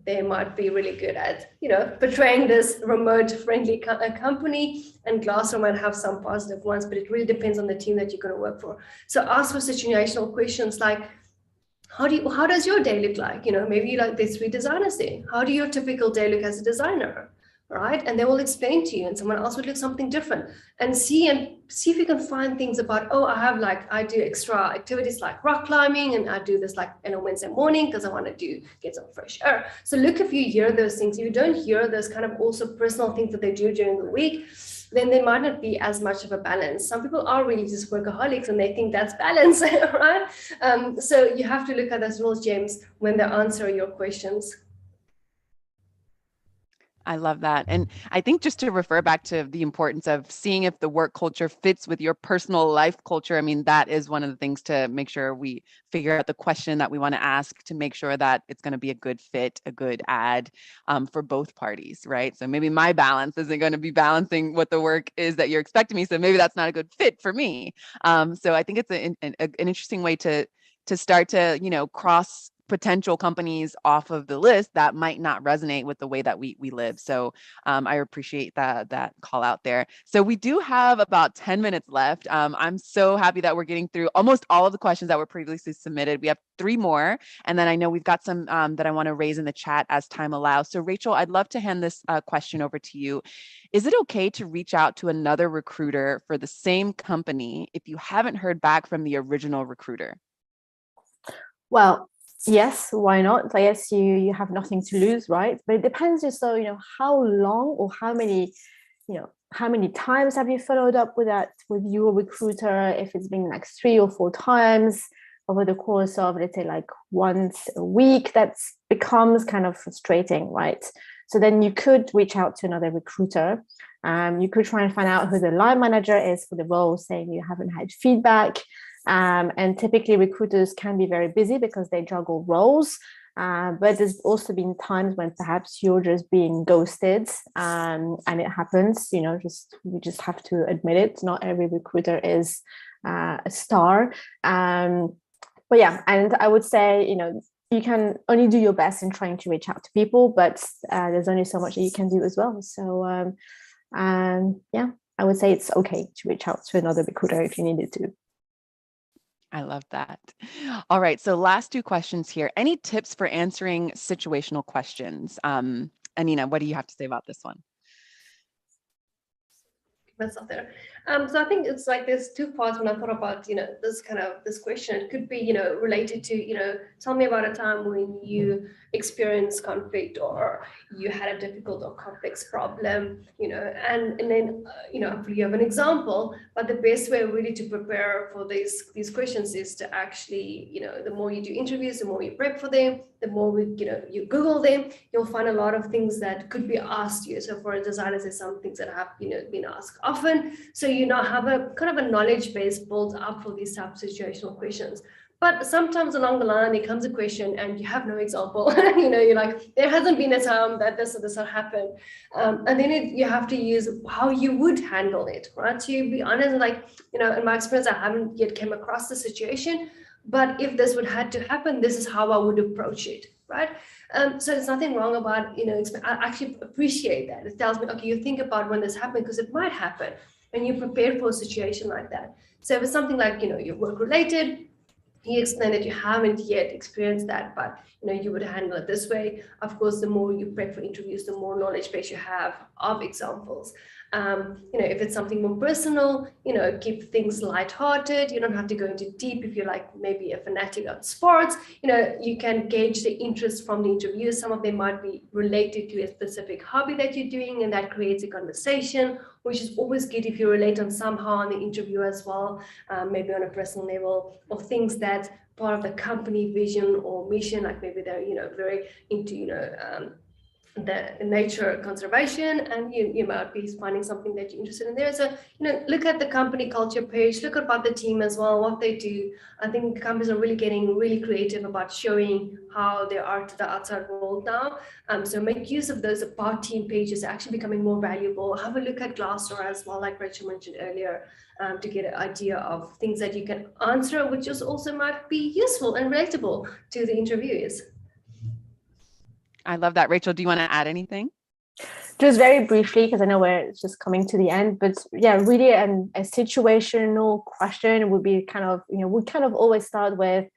they might be really good at, portraying this remote friendly company, and Glassdoor might have some positive ones, but it really depends on the team that you're going to work for. So ask for situational questions like, how does your day look like? Maybe there's 3 designers there. How do your typical day look as a designer? Right? And they will explain to you, and someone else would look something different, and see if you can find things about, I do extra activities like rock climbing, and I do this on a Wednesday morning because I want to get some fresh air. So look if you hear those things. If you don't hear those kind of also personal things that they do during the week, then there might not be as much of a balance. Some people are really just workaholics and they think that's balance, right? So you have to look at those little gems when they answer your questions. I love that. And I think just to refer back to the importance of seeing if the work culture fits with your personal life culture, that is one of the things to make sure we figure out the question that we want to ask to make sure that it's going to be a good fit, a good add for both parties, right? So maybe my balance isn't going to be balancing what the work is that you're expecting me. So maybe that's not a good fit for me. So I think it's an interesting way to start to, cross potential companies off of the list that might not resonate with the way that we live. So I appreciate that call out there. So we do have about 10 minutes left. I'm so happy that we're getting through almost all of the questions that were previously submitted. We have 3 more, and then I know we've got some that I want to raise in the chat as time allows. So Rachel, I'd love to hand this question over to you. Is it okay to reach out to another recruiter for the same company if you haven't heard back from the original recruiter? Well, yes, why not? I guess you have nothing to lose, right? But it depends just so, how long or how many times have you followed up with your recruiter? If it's been 3 or 4 times, over the course of, let's say, like once a week, that becomes kind of frustrating, right? So then you could reach out to another recruiter. You could try and find out who the line manager is for the role, saying you haven't had feedback. And typically recruiters can be very busy because they juggle roles. But there's also been times when perhaps you're just being ghosted, and it happens, you just have to admit it. Not every recruiter is a star. But yeah, and I would say, you can only do your best in trying to reach out to people, but there's only so much that you can do as well. So yeah, I would say it's okay to reach out to another recruiter if you needed to. I love that. All right. So last two questions here. Any tips for answering situational questions? Anina, what do you have to say about this one? Myself there. So I think it's like there's two parts when I thought about, this question. It could be, related to, tell me about a time when you experienced conflict or you had a difficult or complex problem, and then, hopefully you have an example, but the best way really to prepare for these questions is to actually, the more you do interviews, the more you prep for them, the more you Google them, you'll find a lot of things that could be asked you. So for designers, there's some things that have, been asked often. So have a kind of a knowledge base built up for these types of situational questions. But sometimes along the line, there comes a question and you have no example. You're like, there hasn't been a time that this or this will happen. And then you have to use how you would handle it, right? To be honest, like, in my experience, I haven't yet came across the situation, but if this would had to happen, this is how I would approach it, right? So there's nothing wrong about, I actually appreciate that. It tells me, okay, you think about when this happened because it might happen, and you're prepared for a situation like that. So if it's something like, your work related, you explain that you haven't yet experienced that, but you would handle it this way. Of course, the more you prep for interviews, the more knowledge base you have of examples. If it's something more personal, keep things lighthearted. You don't have to go into deep. If you're like maybe a fanatic of sports, you can gauge the interest from the interviewers. Some of them might be related to a specific hobby that you're doing, and that creates a conversation, which is always good if you relate on somehow on the interview as well, maybe on a personal level, or things that part of the company vision or mission, like maybe they're, very into, the nature conservation, and you might be finding something that you're interested in there. So look at the company culture page, look about the team as well, what they do. I think companies are really getting really creative about showing how they are to the outside world now. So make use of those about team pages, actually becoming more valuable. Have a look at Glassdoor as well, like Rachel mentioned earlier, to get an idea of things that you can answer, which also might be useful and relatable to the interviewers. I love that. Rachel, do you want to add anything? Just very briefly, because I know we're just coming to the end, but yeah, really a situational question would be kind of, we kind of always start with,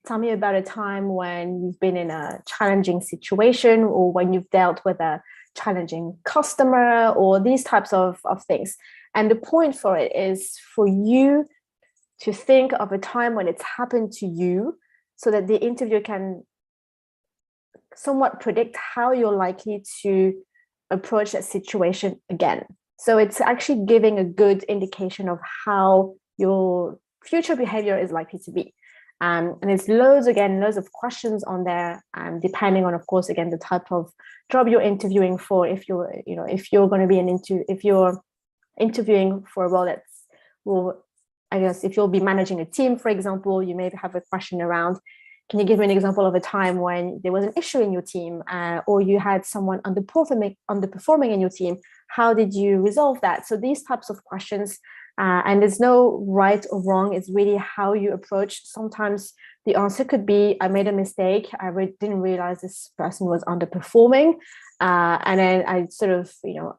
tell me about a time when you've been in a challenging situation, or when you've dealt with a challenging customer, or these types of things. And the point for it is for you to think of a time when it's happened to you, so that the interviewer can somewhat predict how you're likely to approach that situation again. So it's actually giving a good indication of how your future behavior is likely to be. And there's loads of questions on there, depending on, of course, again, the type of job you're interviewing for. If you're going to be if you're interviewing for a role I guess if you'll be managing a team, for example, you may have a question around, can you give me an example of a time when there was an issue in your team, or you had someone underperforming in your team? How did you resolve that? So these types of questions, and there's no right or wrong. It's really how you approach. Sometimes the answer could be, I made a mistake. I didn't realize this person was underperforming. And then I sort of,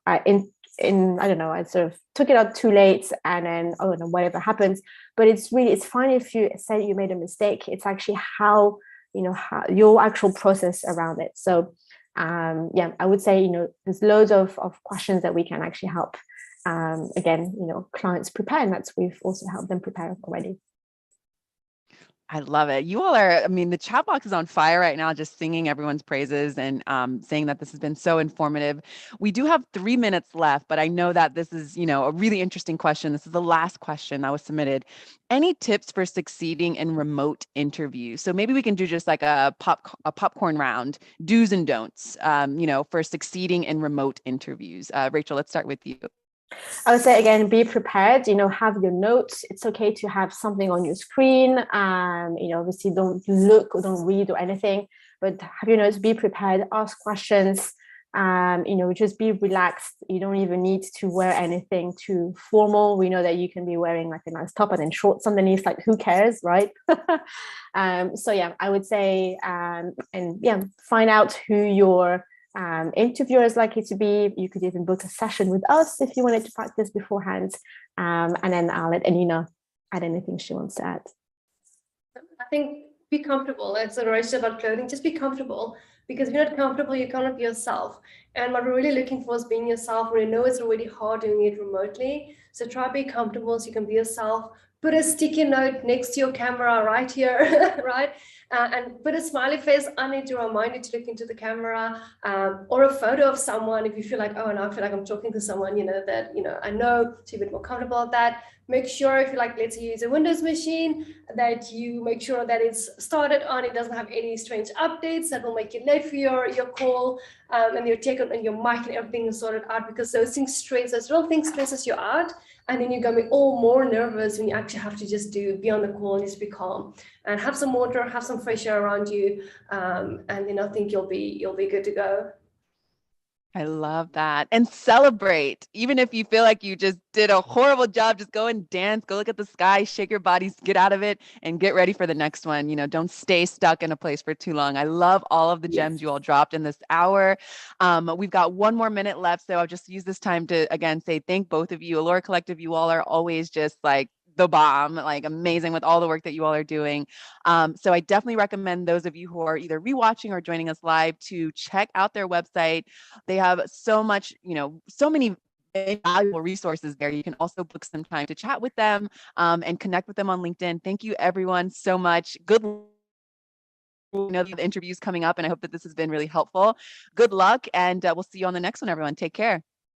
I sort of took it out too late, and then, whatever happens. But it's fine if you say you made a mistake. It's actually how your actual process around it. So I would say, there's loads of questions that we can actually help, clients prepare, and we've also helped them prepare already. I love it. You all are, I mean, the chat box is on fire right now, just singing everyone's praises and saying that this has been so informative. We do have 3 minutes left, but I know that this is, a really interesting question. This is the last question that was submitted. Any tips for succeeding in remote interviews? So maybe we can do just like a popcorn round, do's and don'ts, for succeeding in remote interviews. Rachel, let's start with you. I would say again, be prepared, have your notes. It's okay to have something on your screen. Obviously don't look or don't read or anything, but have your notes, be prepared, ask questions, just be relaxed. You don't even need to wear anything too formal. We know that you can be wearing like a nice top and then shorts underneath, like who cares, right? So yeah, I would say, find out who your interviewer is likely to be. You could even book a session with us if you wanted to practice beforehand. And then I'll let Anina add anything she wants to add. I think be comfortable. It's a race about clothing. Just be comfortable, because if you're not comfortable, you cannot be yourself. And what we're really looking for is being yourself. We know it's already hard doing it remotely. So try to be comfortable so you can be yourself. Put a sticky note next to your camera right here, right? And put a smiley face on it to remind you to look into the camera, or a photo of someone if you feel like, oh, now I feel like I'm talking to someone, that, I know, so you're a bit more comfortable at that. Make sure if you like, let's say you use a Windows machine, that you make sure that it's started on, it doesn't have any strange updates that will make you late for your call, and your take on and your mic and everything is sorted out, because those little things stresses you out. And then you're going to be all more nervous when you actually have to just be on the call and just be calm and have some water, have some fresh air around you. And then I think you'll be good to go. I love that. And celebrate. Even if you feel like you just did a horrible job, just go and dance, go look at the sky, shake your bodies, get out of it, and get ready for the next one. Don't stay stuck in a place for too long. I love all of the gems you all dropped in this hour. We've got 1 more minute left. So I'll just use this time to, again, say thank both of you. Allure Collective, you all are always just like the bomb, like amazing with all the work that you all are doing. So I definitely recommend those of you who are either rewatching or joining us live to check out their website. They have so much, so many valuable resources there. You can also book some time to chat with them and connect with them on LinkedIn. Thank you everyone so much. Good luck. The interviews coming up, and I hope that this has been really helpful. Good luck, and we'll see you on the next one, everyone. Take care.